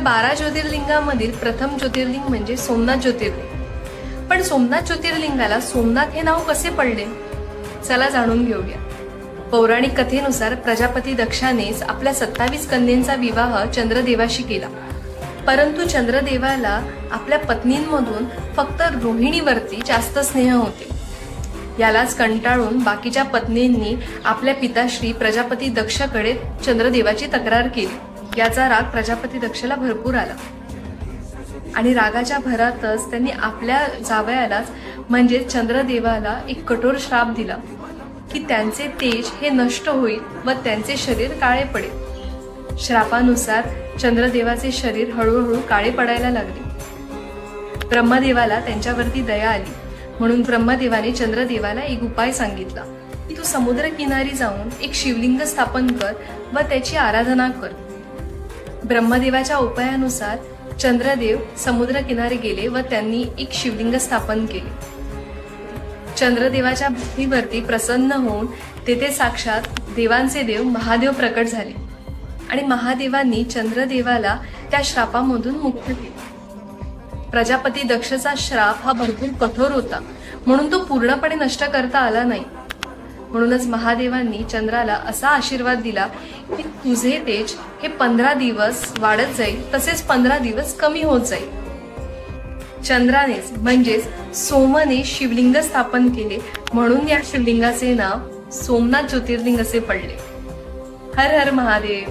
12 ज्योतिर्लिंगामधील प्रथम ज्योतिर्लिंग म्हणजे सोमनाथ ज्योतिर्लिंग। पण सोमनाथ ज्योतिर्लिंगाला सोमनाथ हे नाव कसे पडले, चला जाणून घेऊया। पौराणिक कथेनुसार प्रजापती दक्षानेच आपल्या 27 कन्यांचा विवाह चंद्रदेवाशी केला, परंतु चंद्रदेवाला आपल्या पत्नींमधून फक्त रोहिणीवरती जास्त स्नेह होते। यालाच कंटाळून बाकीच्या पत्नींनी आपल्या पिताश्री प्रजापती दक्षाकडे चंद्रदेवाची तक्रार केली। याचा राग प्रजापती दक्षाला भरपूर आला आणि रागाच्या भरातच त्यांनी आपल्या जावयालाच म्हणजे चंद्रदेवाला एक कठोर श्राप दिला की त्यांचे तेज हे नष्ट होईल व त्यांचे शरीर काळे पडेल। श्रापानुसार चंद्रदेवाचे शरीर हळूहळू काळे पडायला लागले। ब्रह्मदेवाला त्यांच्यावरती दया आली, म्हणून ब्रह्मदेवाने चंद्रदेवाला एक उपाय सांगितला की तू समुद्र किनारी जाऊन एक शिवलिंग स्थापन कर व त्याची आराधना कर। ब्रह्मदेवाच्या उपायानुसार चंद्रदेव समुद्र किनारी गेले व त्यांनी एक शिवलिंग स्थापन केले। चंद्रदेवाच्या भक्तीवरती प्रसन्न होऊन तेथे साक्षात देवांचे देव महादेव प्रकट झाले आणि महादेवांनी चंद्रदेवाला त्या श्रापामधून मुक्त केले। प्रजापती दक्षचा श्राप हा भरपूर कठोर होता, म्हणून तो पूर्णपणे नष्ट करता आला नाही। म्हणूनच महादेवांनी चंद्राला असा आशीर्वाद दिला की तुझे तेज हे 15 दिवस वाढत जाईल, तसेच 15 दिवस कमी होत जाईल। चंद्रानेच म्हणजेच सोमने शिवलिंग स्थापन केले, म्हणून या शिवलिंगाचे नाव सोमनाथ ज्योतिर्लिंग असे पडले। हर हर महादेव।